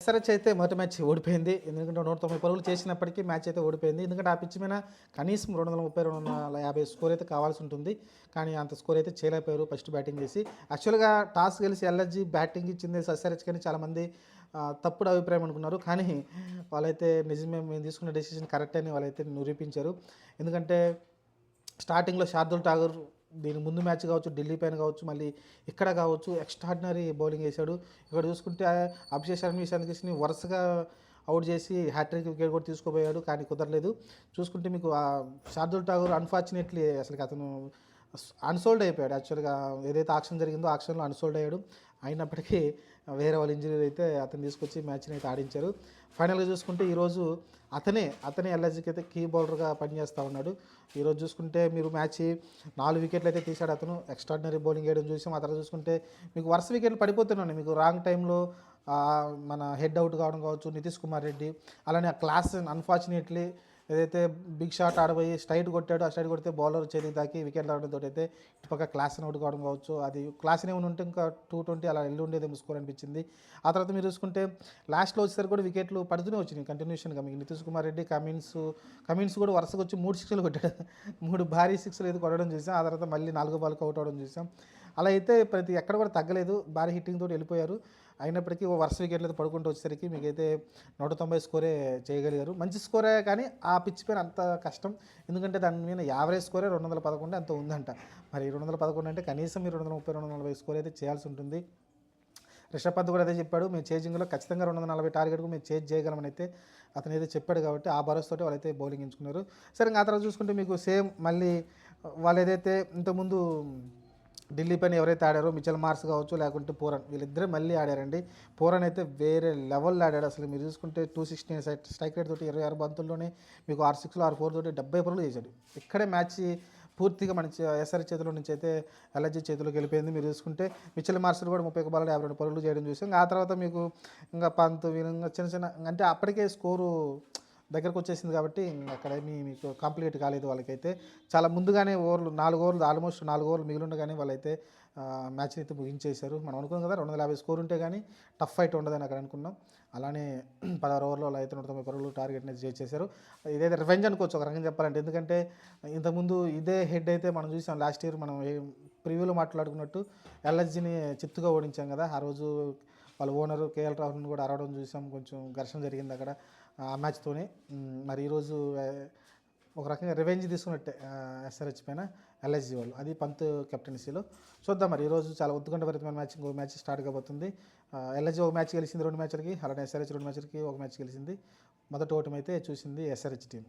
SRH అయితే మొదటి match ఓడిపోయింది. ఎందుకంటే 190 పరుగులు చేసినప్పటికీ మ్యాచ్ అయితే ఓడిపోయింది. ఎందుకంటే ఆ పిచ్ మీద కనీసం 230, 250 స్కోర్ అయితే కావాల్సి ఉంటుంది. కానీ అంత స్కోర్ అయితే చేయలేకపోయారు ఫస్ట్ బ్యాటింగ్ చేసి. యాక్చువల్‌గా టాస్ గెలిచి ఎల్ఎస్‌జీ బ్యాటింగ్ ఇచ్చింది ఎస్ఆర్హెచ్ కానీ చాలామంది తప్పుడు అభిప్రాయం అనుకున్నారు. కానీ వాళ్ళైతే నిజమే మేము తీసుకున్న డెసిషన్ కరెక్టే అని వాళ్ళైతే నిరూపించారు. ఎందుకంటే స్టార్టింగ్‌లో శార్దుల్ ఠాగూర్ దీని ముందు మ్యాచ్ కావచ్చు, ఢిల్లీ పైన కావచ్చు, మళ్ళీ ఇక్కడ కావచ్చు ఎక్స్ట్రాడినరీ బౌలింగ్ వేశాడు. ఇక్కడ చూసుకుంటే అభిషేక్ శర్మ, ఇషాన్ కిషన్ని వరుసగా అవుట్ చేసి హ్యాట్రిక్ వికెట్ కూడా తీసుకోపోయాడు. కానీ కుదరలేదు. చూసుకుంటే మీకు శార్దుల్ ఠాగూర్ అన్ఫార్చునేట్లీ అసలు అతను అన్సోల్డ్ అయిపోయాడు. యాక్చువల్గా ఏదైతే ఆక్షన్ జరిగిందో ఆక్షన్లో అన్సోల్డ్ అయ్యాడు. అయినప్పటికీ వేరే వాళ్ళ ఇంజరీ అయితే అతను తీసుకొచ్చి మ్యాచ్ని అయితే ఆడించారు. ఫైనల్గా చూసుకుంటే ఈరోజు అతనే ఎల్ఎస్జీకి అయితే కీ బౌలర్గా పనిచేస్తూ ఉన్నాడు. ఈరోజు చూసుకుంటే మీరు మ్యాచ్ 4 వికెట్లు అయితే తీశాడు అతను. ఎక్స్ట్రాడినరీ బౌలింగ్ వేయడం చూసాం. ఆ తర్వాత చూసుకుంటే మీకు వరుస వికెట్లు పడిపోతున్నాయి. మీకు రాంగ్ టైంలో మన హెడ్ అవుట్ కావడం కావచ్చు, నితీష్ కుమార్ రెడ్డి. అలానే ఆ క్లాస్ అన్ఫార్చునేట్లీ ఏదైతే బిగ్ షాట్ ఆడబోయి స్ట్రైట్ కొట్టాడో, ఆ స్ట్రైట్ కొడితే బౌలర్ చేతికి తాకి వికెట్ రావడంతో అయితే ఇటుపక్క క్లాస్ అవుట్ కావడం కావచ్చు. అది క్లాస్ ఏమైనా ఉంటే ఇంకా 220 అలా వెళ్ళి ఉండేదేమో స్కోర్ అనిపించింది. ఆ తర్వాత మీరు చూసుకుంటే లాస్ట్లో వచ్చేసరికి కూడా వికెట్లు పడుతూనే వచ్చినాయి కంటిన్యూషన్గా. మీకు నితీష్ కుమార్ రెడ్డి, కమిన్స్ కూడా వరుసగా వచ్చి 3 సిక్స్లు కొట్టాడు. 3 భారీ సిక్స్లు అయితే కొట్టడం చూసాం. ఆ తర్వాత మళ్ళీ 4 బాల్కి అవుట్ అవడం చూసాం. అలా అయితే ఎక్కడ కూడా తగ్గలేదు. భారీ హిట్టింగ్ తోటి వెళ్ళిపోయారు. అయినప్పటికీ వరుస వికెట్లు అయితే పడుకుంటూ వచ్చేసరికి మీకైతే 190 స్కోరే చేయగలిగారు. మంచి స్కోరే కానీ ఆ పిచ్ పైన అంత కష్టం. ఎందుకంటే దాని మీద యావరేజ్ స్కోరే 211 అంత ఉందంట. మరి 211 అంటే కనీసం మీరు 230, 240 స్కోర్ అయితే చేయాల్సి ఉంటుంది. రిషబ్ పంత్ కూడా అదే చెప్పాడు. మేము చేజింగ్లో ఖచ్చితంగా 240 టార్గెట్కు మేము చేజ్ చేయగలమని అయితే అతను అయితే చెప్పాడు. కాబట్టి ఆ భరోసాతో వాళ్ళైతే బౌలింగ్ ఎంచుకున్నారు. సరే, ఆ తర్వాత చూసుకుంటే మీకు సేమ్ మళ్ళీ వాళ్ళు ఏదైతే ఇంతకుముందు ఢిల్లీ పైన ఎవరైతే ఆడారో మిచెల్ మార్స్ కావచ్చు, లేకుంటే పూరన్, వీళ్ళిద్దరే మళ్ళీ ఆడారండి. పూరన్ అయితే వేరే లెవెల్లో ఆడాడు. అసలు మీరు చూసుకుంటే 216 స్ట్రైక్ రేట్ తోటి 26 బంతుల్లోనే మీకు 6 6లు 6 4 తోటి 70 పరుగులు చేశాడు. ఇక్కడే మ్యాచ్ పూర్తిగా మన ఎస్ఆర్ చేతిలో నుంచి అయితే ఎల్ఎస్జీ చేతిలోకి వెళ్ళిపోయింది. మీరు చూసుకుంటే మిచెల్ మార్షల్ కూడా 31 బాల్లో 52 పరుగులు చేయడం చూసాం. ఆ తర్వాత మీకు ఇంకా పంత్ వీళ్ళంగా చిన్న అంటే అప్పటికే స్కోరు దగ్గరకు వచ్చేసింది కాబట్టి అక్కడేమీ మీకు కంప్లీట్ కాలేదు. వాళ్ళకైతే చాలా ముందుగానే ఓవర్లు 4 ఓవర్లు ఆల్మోస్ట్ 4 ఓవర్లు మిగిలి ఉండగానే వాళ్ళైతే మ్యాచ్ని అయితే ముగించేశారు. మనం అనుకున్నాం కదా 250 స్కోర్ ఉంటే కానీ టఫ్ ఫైట్ ఉండదని అక్కడ అనుకున్నాం. అలానే 16 ఓవర్లో వాళ్ళు అయితే 190 పరుగులు టార్గెట్ని చేసేశారు. ఇదైతే రివెంజ్ అనుకోవచ్చు ఒక రకంగా చెప్పాలంటే. ఎందుకంటే ఇంతకుముందు ఇదే హెడ్ అయితే మనం చూసాం లాస్ట్ ఇయర్ మనం ప్రివ్యూలో మాట్లాడుకున్నట్టు ఎల్ఎస్జీని చిత్తుగా ఓడించాం కదా. ఆ రోజు వాళ్ళ ఓనరు కేఎల్ రాహుల్ని కూడా అరవడం చూసాం. కొంచెం ఘర్షణ జరిగింది అక్కడ ఆ మ్యాచ్తోనే. మరి ఈరోజు ఒక రకంగా రివెంజ్ తీసుకున్నట్టే ఎస్ఆర్హెచ్ పైన ఎల్ఎస్జీ వాళ్ళు. అది పంత్ కెప్టెన్సీలో. చూద్దాం మరి ఈరోజు చాలా ఉత్కంఠభరితమైన మ్యాచ్. ఇంకో మ్యాచ్ స్టార్ట్ కాబోతుంది. ఎల్ఎస్జీ ఒక మ్యాచ్ గెలిచింది 2 మ్యాచ్లకి. అలానే ఎస్ఆర్హెచ్ 2 మ్యాచ్లకి 1 మ్యాచ్ గెలిచింది. మొదటి ఓటమి అయితే చూసింది ఎస్ఆర్హెచ్ టీం.